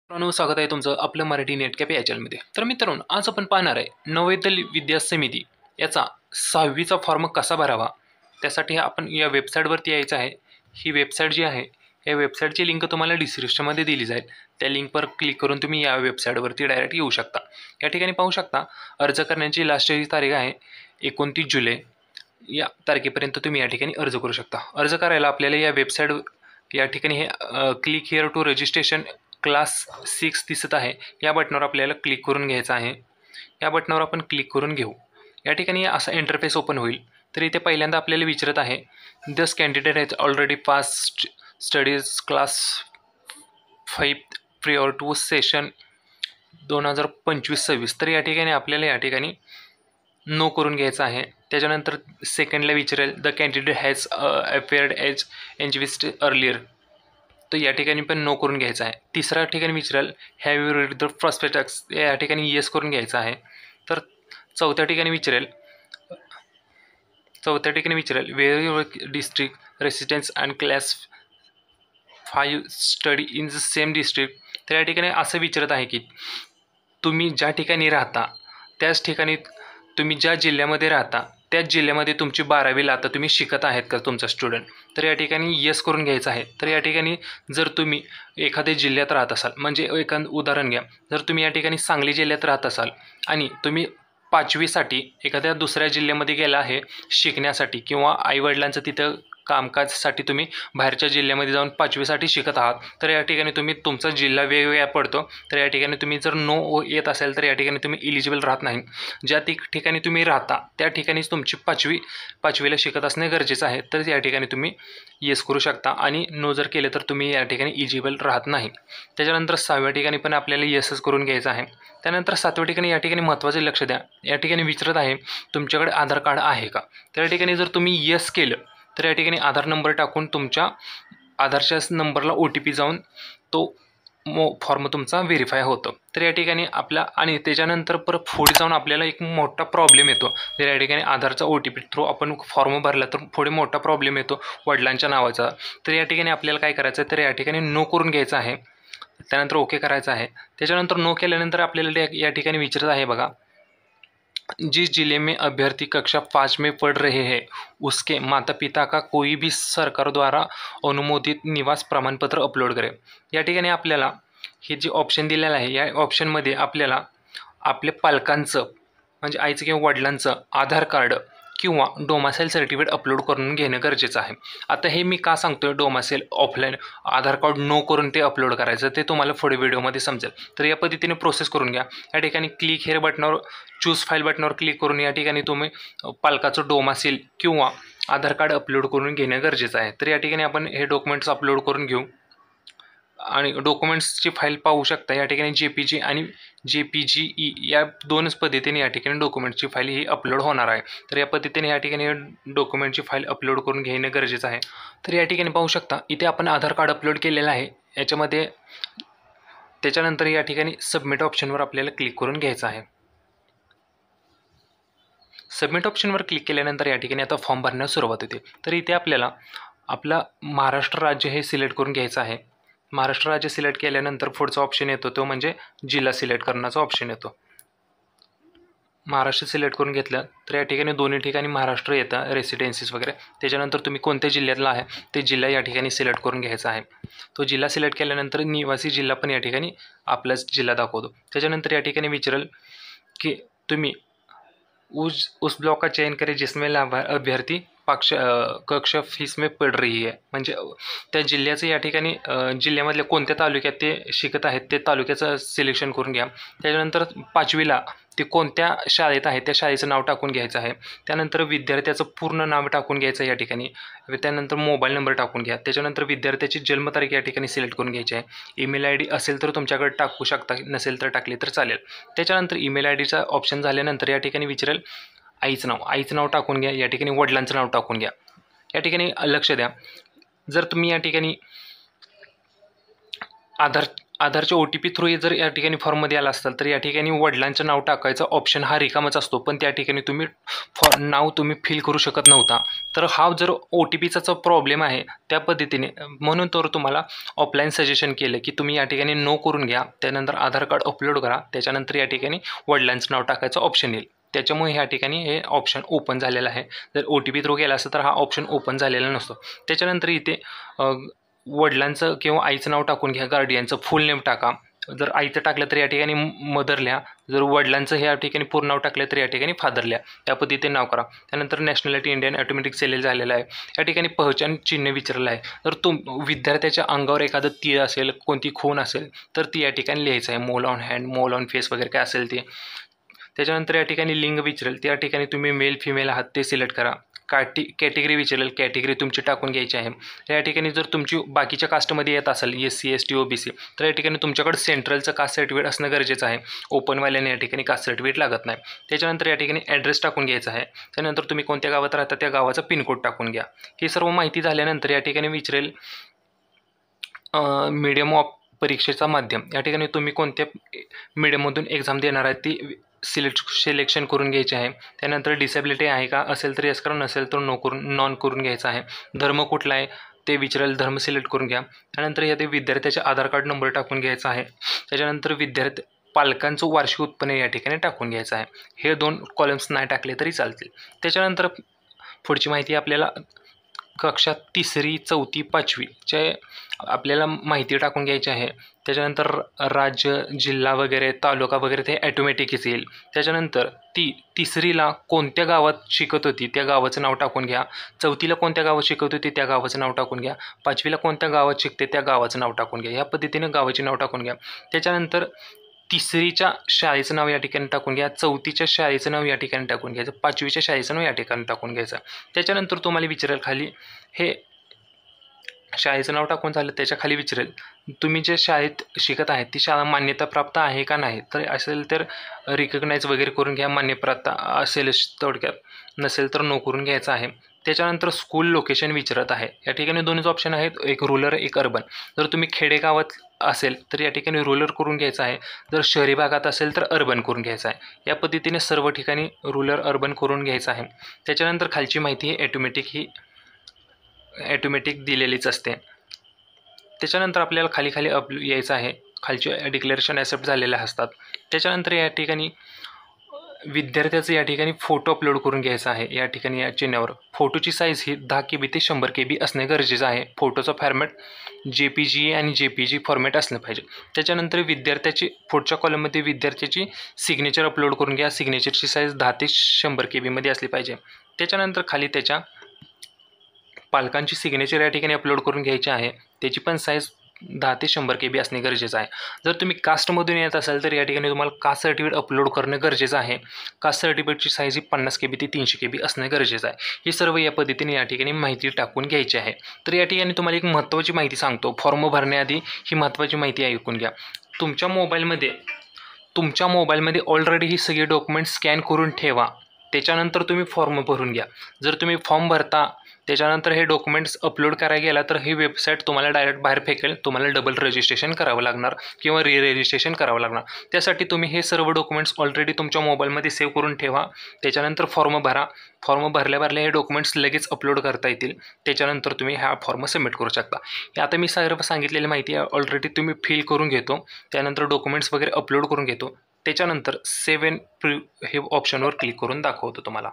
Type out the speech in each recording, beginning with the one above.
मित्रांनो, स्वागत आहे तुमचं आपलं मराठी नेट कॅफे या चॅनलमध्ये. तर मित्रांनो, आज आपण पाहणार आहे नवोदय विद्या समिती याचा 6वीचा फॉर्म कसा भरावा. त्यासाठी आपण या वेबसाईटवरती यायचं आहे. ही वेबसाईट जी आहे या वेबसाईटची लिंक तुम्हाला डिस्क्रिप्शनमध्ये दिली जाईल. त्या लिंकवर क्लिक करून तुम्ही या वेबसाईटवरती डायरेक्ट येऊ शकता. या ठिकाणी पाहू शकता अर्ज करण्याची लास्ट तारीख आहे 29 जुलै. या तारखेपर्यंत तुम्ही या ठिकाणी अर्ज करू शकता. अर्ज करायला आपल्याला या वेबसाईट या ठिकाणी हे click here to registration class 6 दिसत आहे. या बटनावर आपल्याला क्लिक करून घ्यायचं आहे. या बटनावर आपण क्लिक करून घेऊ. या ठिकाणी असा इंटरफेस ओपन होईल. तर इथे पहिल्यांदा आपल्याला विचारत आहे this candidate has already passed studies class 5 prior to session 2025-26. तर या ठिकाणी आपल्याला या ठिकाणी नो करून घ्यायचं आहे. त्याच्यानंतर सेकंडला विचारेल the candidate has appeared as एनजिविस्ट अर्लियर. तर या ठिकाणी पण नो करून घ्यायचं आहे. तिसऱ्या ठिकाणी विचारेल have you read the prospectus. या ठिकाणी येस करून घ्यायचं आहे. तर चौथ्या ठिकाणी विचारेल where your district residence and class 5 study in the same district. तर या ठिकाणी असं विचारत आहे की तुम्ही ज्या ठिकाणी राहता त्याच ठिकाणी तुम्ही ज्या जिल्ह्यामध्ये राहता त्याच जिल्ह्यामध्ये तुमची 12वीला आता तुम्ही शिकत आहेत का तुमचा स्टुडंट. तर या ठिकाणी येस करून घ्यायचं आहे. तर या ठिकाणी जर तुम्ही एखाद्या जिल्ह्यात राहत असाल, म्हणजे एखादं उदाहरण घ्या, जर तुम्ही या ठिकाणी सांगली जिल्ह्यात राहत असाल आणि तुम्ही 5वीसाठी एखाद्या दुसऱ्या जिल्ह्यामध्ये गेला आहे शिकण्यासाठी किंवा आईवडिलांचं तिथं कामकाजसाठी तुम्ही बाहेरच्या जिल्ह्यामध्ये जाऊन 5वीसाठी शिकत आहात, तर या ठिकाणी तुम्ही तुमचा जिल्हा वेगवेगळा पडतो. तर या ठिकाणी तुम्ही जर नो येत असेल तर या ठिकाणी तुम्ही इलिजिबल राहत नाही. ज्या ठिकाणी तुम्ही राहता त्या ठिकाणीच तुमची 5वीला शिकत असणे गरजेचं आहे. तर या ठिकाणी तुम्ही येस करू शकता आणि नो जर केले तर तुम्ही या ठिकाणी इलिजिबल राहत नाही. त्याच्यानंतर 6व्या ठिकाणी पण आपल्याला येसच करून घ्यायचं आहे. त्यानंतर 7व्या ठिकाणी या ठिकाणी महत्त्वाचे लक्ष द्या. या ठिकाणी विचारत आहे तुमच्याकडे आधार कार्ड आहे का. तर या ठिकाणी जर तुम्ही येस केलं तर या ठिकाणी आधार नंबर टाकून तुमच्या आधारच्या नंबरला OTP जाऊन तो फॉर्म तुमचा व्हेरीफाय होतो. तर या ठिकाणी आणि त्याच्यानंतर परत पुढे जाऊन आपल्याला एक मोठा प्रॉब्लेम येतो. तर या ठिकाणी आधारचा OTP थ्रू आपण फॉर्म भरला तर पुढे मोठा प्रॉब्लेम येतो वडिलांच्या नावाचा. तर या ठिकाणी आपल्याला काय करायचं आहे तर या ठिकाणी नो करून घ्यायचं आहे. त्यानंतर ओके करायचं आहे. त्याच्यानंतर नो केल्यानंतर आपल्याला या ठिकाणी विचारत आहे बघा जिस जिले में अभ्यर्थी कक्षा 5 में पढ़ रहे हैं उसके माता पिता का कोई भी सरकार द्वारा अनुमोदित निवास प्रमाणपत्र अपलोड करें. या ठिकाणी आपल्याला हे जे ऑप्शन दिलेलं आहे या ऑप्शनमध्ये आपल्याला आपल्या पालकांचं म्हणजे आईचं किंवा वडिलांचं आधार कार्ड किंवा डोमासाईल सर्टिफिकेट अपलोड करून घेणं गरजेचं आहे. आता हे मी का सांगतोय डोमासाईल ऑफलाईन आधार कार्ड नो करून ते अपलोड करायचं ते तुम्हाला पुढे व्हिडिओमध्ये समजेल. तर या पद्धतीने प्रोसेस करून घ्या. या ठिकाणी क्लिक हेअर बटनावर चूज फाईल बटनावर क्लिक करून या ठिकाणी तुम्ही पालकाचं डोमासाईल किंवा आधार कार्ड अपलोड करून घेणं गरजेचं आहे. तर या ठिकाणी आपण हे डॉक्युमेंट्स अपलोड करून घेऊ आणि डॉक्युमेंट्सची फाईल पाहू शकता. या ठिकाणी JPG आणि JPGE या दोनच पद्धतीने या ठिकाणी डॉक्युमेंटची फाईल ही अपलोड होणार आहे. तर या पद्धतीने या ठिकाणी डॉक्युमेंटची फाईल अपलोड करून घेणं गरजेचं आहे. तर या ठिकाणी पाहू शकता इथे आपण आधार कार्ड अपलोड केलेलं आहे याच्यामध्ये. त्याच्यानंतर या ठिकाणी सबमिट ऑप्शनवर आपल्याला क्लिक करून घ्यायचं आहे. सबमिट ऑप्शनवर क्लिक केल्यानंतर या ठिकाणी आता फॉर्म भरण्यास सुरुवात होते. तर इथे आपल्याला आपला महाराष्ट्र राज्य हे सिलेक्ट करून घ्यायचं आहे. महाराष्ट्र राज्य सिलेक्ट केल्यानंतर पुढचा ऑप्शन येतो तो म्हणजे जिल्हा सिलेक्ट करण्याचा ऑप्शन येतो. महाराष्ट्र सिलेक्ट करून घेतलं तर या ठिकाणी दोन्ही ठिकाणी महाराष्ट्र येतं रेसिडेन्सीज वगैरे. त्याच्यानंतर तुम्ही कोणत्या जिल्ह्यातला आहे ते जिल्हा या ठिकाणी सिलेक्ट करून घ्यायचा आहे. तो जिल्हा सिलेक्ट केल्यानंतर निवासी जिल्हा पण या ठिकाणी आपलाच जिल्हा दाखवतो. त्याच्यानंतर या ठिकाणी विचारेल की तुम्ही उस ब्लॉक का चयन करें जिसमें अभ्यर्थी कक्षा फीस में पड रही है. म्हणजे त्या जिल्ह्याचं या ठिकाणी जिल्ह्यामधल्या कोणत्या तालुक्यात ते शिकत आहेत ते तालुक्याचं सिलेक्शन करून घ्या. त्याच्यानंतर 5वीला ते कोणत्या शाळेत आहे त्या शाळेचं नाव टाकून घ्यायचं आहे. त्यानंतर विद्यार्थ्याचं पूर्ण नाव टाकून घ्यायचं या ठिकाणी. त्यानंतर मोबाईल नंबर टाकून घ्या. त्याच्यानंतर विद्यार्थ्याची जन्मतारीख या ठिकाणी सिलेक्ट करून घ्यायची आहे. ईमेल ID असेल तर तुमच्याकडे टाकू शकता, नसेल तर टाकले तर चालेल. त्याच्यानंतर ईमेल IDचा ऑप्शन झाल्यानंतर या ठिकाणी विचारेल आईचं नाव टाकून घ्या. या ठिकाणी वडिलांचं नाव टाकून घ्या. या ठिकाणी लक्ष द्या जर तुम्ही या ठिकाणी आधारच्या OTP थ्रू जर या ठिकाणी फॉर्ममध्ये आला असाल तर या ठिकाणी वडिलांचं नाव टाकायचा ऑप्शन हा रिकामच असतो, पण त्या ठिकाणी तुम्ही नाव तुम्ही फिल करू शकत नव्हता. तर हा जर OTPचा जो प्रॉब्लेम आहे त्या पद्धतीने, म्हणून तर तुम्हाला ऑफलाईन सजेशन केलं की तुम्ही या ठिकाणी नो करून घ्या, त्यानंतर आधार कार्ड अपलोड करा, त्याच्यानंतर या ठिकाणी वडिलांचं नाव टाकायचं ऑप्शन येईल. त्याच्यामुळे ह्या ठिकाणी हे ऑप्शन ओपन झालेलं आहे. जर OTP थ्रू गेला असता तर हा ऑप्शन ओपन झालेला नसतो. त्याच्यानंतर इथे वडिलांचं किंवा आईचं नाव टाकून घ्या, गार्डियनचं फुल नेम टाका. जर आईचं टाकलं तर या ठिकाणी मदर लिहा, जर वडिलांचं हे या ठिकाणी पूर्ण नाव टाकलं तर या ठिकाणी फादर लिहा, त्या पद्धतीने नाव करा. त्यानंतर नॅशनॅलिटी इंडियन ऑटोमॅटिक सिलेक्ट झालेलं आहे. या ठिकाणी पहचान चिन्ह विचारलं आहे. तर विद्यार्थ्याच्या अंगावर एखादं तीळ असेल, कोणती खून असेल तर ती या ठिकाणी लिहायचं आहे. मोल ऑन हँड, मोल ऑन फेस वगैरे काय असेल ते. त्याच्यानंतर या ठिकाणी लिंग विचारेल, त्या ठिकाणी तुम्ही मेल फिमेल आहात ते सिलेक्ट करा. कॅटेगरी विचारेल, कॅटेगरी तुमची टाकून घ्यायची आहे. या ठिकाणी जर तुमची बाकीच्या कास्टमध्ये येत असेल SC ST OBC तर या ठिकाणी तुमच्याकडे सेंट्रलचं कास्ट सर्टिफिकेट असणं गरजेचं आहे. ओपनवाल्याने या ठिकाणी कास्ट सर्टिफिकेट लागत नाही. त्याच्यानंतर या ठिकाणी ॲड्रेस टाकून घ्यायचा आहे. त्यानंतर तुम्ही कोणत्या गावात राहता त्या गावाचा पिनकोड टाकून घ्या. ही सर्व माहिती झाल्यानंतर या ठिकाणी विचारेल मीडियम ऑफ परीक्षेचा माध्यम. या ठिकाणी तुम्ही कोणत्या मीडियममधून एक्झाम देणार आहे ती सिलेक्शन करून घ्यायचे आहे. त्यानंतर डिसेबिलिटी आहे का, असेल तर येस करा, नसेल तर नॉन करून घ्यायचं आहे. धर्म कुठला आहे ते विचारेल, धर्म सिलेक्ट करून घ्या. त्यानंतर यात विद्यार्थ्याचे आधार कार्ड नंबर टाकून घ्यायचा आहे. त्याच्यानंतर पालकांचं वार्षिक उत्पन्न या ठिकाणी टाकून घ्यायचं आहे. हे 2 कॉलम्स नाही टाकले तरी चालतील. त्याच्यानंतर पुढची माहिती आपल्याला कक्षा 3री 4थी 5वीचे आपल्याला माहिती टाकून घ्यायची आहे. त्याच्यानंतर राज्य, जिल्हा वगैरे, तालुका वगैरे ते ॲटोमॅटिकच येईल. त्याच्यानंतर 3रीला कोणत्या गावात शिकत होती त्या गावाचं नाव टाकून घ्या. 4थीला कोणत्या गावात शिकत होती त्या गावाचं नाव टाकून घ्या. 5वीला कोणत्या गावात शिकते त्या गावाचं नाव टाकून घ्या. या पद्धतीने गावाचे नाव टाकून घ्या. त्याच्यानंतर 3रीच्या शाळेचं नाव या ठिकाणी टाकून घ्या. 4थीच्या शाळेचं नाव या ठिकाणी टाकून घ्यायचं. 5वीच्या शाळेचं नाव या ठिकाणी टाकून घ्यायचं. त्याच्यानंतर तुम्हाला विचारेल खाली, हे शाळेचं नाव टाकून झालं त्याच्या खाली विचारेल तुम्ही जे शाळेत शिकत आहेत ती शाळा मान्यताप्राप्त आहे का नाही, तर असेल तर रिकग्नाइज वगैरे करून घ्या, मान्यताप्राप्त असेल थोडक्यात, नसेल तर नो करून घ्यायचं आहे. त्याच्यानंतर स्कूल लोकेशन विचारत आहे. या ठिकाणी 2च ऑप्शन आहेत, एक रुरल एक अर्बन. जर तुम्ही खेडेगावात असेल तर या ठिकाणी रुरल करून घ्यायचं आहे, जर शहरी भागात असेल तर अर्बन करून घ्यायचं आहे. या पद्धतीने सर्व ठिकाणी रुरल अर्बन करून घ्यायचं आहे. त्याच्यानंतर खालची माहिती ही ॲटोमॅटिक दिलेलीच असते. त्याच्यानंतर आपल्याला खाली यायचं आहे. खालचे डिक्लेरेशन ॲक्सेप्ट झालेले असतात. त्याच्यानंतर या ठिकाणी विद्यार्थ्याचं या ठिकाणी फोटो अपलोड करून घ्यायचा आहे. या ठिकाणी या चिन्हावर फोटोची साईज ही 10 KB ते 100 KB असणे गरजेचं आहे. फोटोचा फॉर्मॅट JPG आणि JPG फॉर्मॅट असलं पाहिजे. त्याच्यानंतर विद्यार्थ्याची पुढच्या कॉलममध्ये विद्यार्थ्याची सिग्नेचर अपलोड करून घ्या. सिग्नेचरची साईज 10 ते 100 KB असली पाहिजे. त्याच्यानंतर खाली त्याच्या पालकांची सिग्नेचर या ठिकाणी अपलोड करून घ्यायची आहे. त्याची पण साईज 10 ते 100 KB असणे गरजेचं आहे. जर तुम्ही कास्टमधून येत असाल तर या ठिकाणी तुम्हाला कास्ट सर्टिफिकेट अपलोड करणं गरजेचं आहे. कास्ट सर्टिफिकेटची साईज ही 50 KB ते 300 KB असणं गरजेचं आहे. ही सर्व या पद्धतीने या ठिकाणी माहिती टाकून घ्यायची आहे. तर या ठिकाणी तुम्हाला एक महत्त्वाची माहिती सांगतो. फॉर्म भरण्याआधी ही महत्त्वाची माहिती ऐकून घ्या. तुमच्या मोबाईलमध्ये ऑलरेडी ही सगळी डॉक्युमेंट्स स्कॅन करून ठेवा. त्याच्यानंतर तुम्ही फॉर्म भरून घ्या. जर तुम्ही फॉर्म भरता त्याच्यानंतर हे डॉक्युमेंट्स अपलोड करायला गेला तर ही वेबसाईट तुम्हाला डायरेक्ट बाहेर फेकेल. तुम्हाला डबल रजिस्ट्रेशन करावं लागणार किंवा रजिस्ट्रेशन करावं लागणार. त्यासाठी तुम्ही हे सर्व डॉक्युमेंट्स ऑलरेडी तुमच्या मोबाईलमध्ये सेव्ह करून ठेवा. त्याच्यानंतर फॉर्म भरा. फॉर्म भरल्या हे डॉक्युमेंट्स लगेच अपलोड करता येतील. त्याच्यानंतर तुम्ही हा फॉर्म सबमिट करू शकता. हे आता मी सर्व सांगितलेली माहिती ऑलरेडी तुम्ही फिल करून घेतो. त्यानंतर डॉक्युमेंट्स वगैरे अपलोड करून घेतो. त्याच्यानंतर सेव्ह इन हे ऑप्शनवर क्लिक करून दाखवतो तुम्हाला.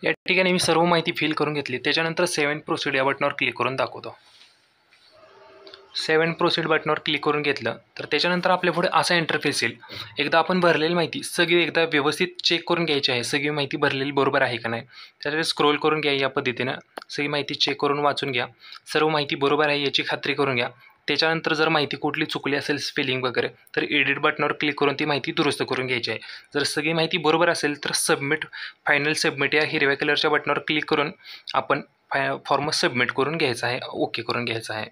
या ठिकाणी मी सर्व माहिती फिल करून घेतली. त्याच्यानंतर सेव्ह अँड प्रोसीड या बटनावर क्लिक करून दाखवतो. सेव्ह अँड प्रोसीड बटनावर क्लिक करून घेतलं तर त्याच्यानंतर आपल्या पुढे असा इंटरफेस येईल. एकदा आपण भरलेली माहिती सगळी एकदा व्यवस्थित चेक करून घ्यायची आहे. सगळी माहिती भरलेली बरोबर आहे का नाही त्यासाठी स्क्रोल करून घ्या. या पद्धतीनं सगळी माहिती चेक करून वाचून घ्या. सर्व माहिती बरोबर आहे याची खात्री करून घ्या. त्याच्यानंतर जर माहिती कुठली चुकली असेल स्पेलिंग वगैरे तर एडिट बटनावर क्लिक करून ती माहिती दुरुस्त करून घ्यायची आहे. जर सगळी माहिती बरोबर असेल तर फायनल सबमिट या हिरव्या कलरच्या बटनावर क्लिक करून आपण फॉर्म सबमिट करून घ्यायचा आहे. ओके करून घ्यायचा आहे.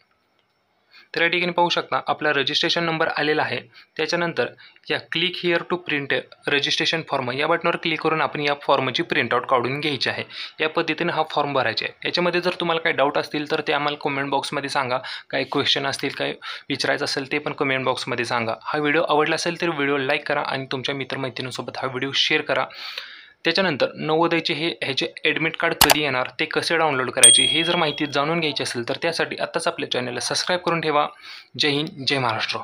तर या ठिकाणी पाहू शकता आपला रजिस्ट्रेशन नंबर आलेला आहे. त्याच्यानंतर या click here to print registration form या बटनावर क्लिक करून आपण या फॉर्मची प्रिंटआउट काढून घ्यायची आहे. या पद्धतीने हा फॉर्म भरायचा आहे. याच्यामध्ये जर तुम्हाला काही डाऊट असतील तर ते आम्हाला कमेंट बॉक्समध्ये सांगा. काही क्वेश्चन असतील, काही विचारायचं असेल ते पण कमेंट बॉक्समध्ये सांगा. हा व्हिडिओ आवडला असेल तर व्हिडिओ लाईक करा आणि तुमच्या मित्रमैत्रिणींसोबत हा व्हिडिओ शेअर करा. त्याच्यानंतर नवोदयचे ह्याचे ॲडमिट कार्ड कधी येणार, ते कसे डाउनलोड करायचे, हे जर माहिती जाणून घ्यायची असेल तर त्यासाठी आत्ताच आपल्या चॅनलला सबस्क्राईब करून ठेवा. जय हिंद, जय महाराष्ट्र.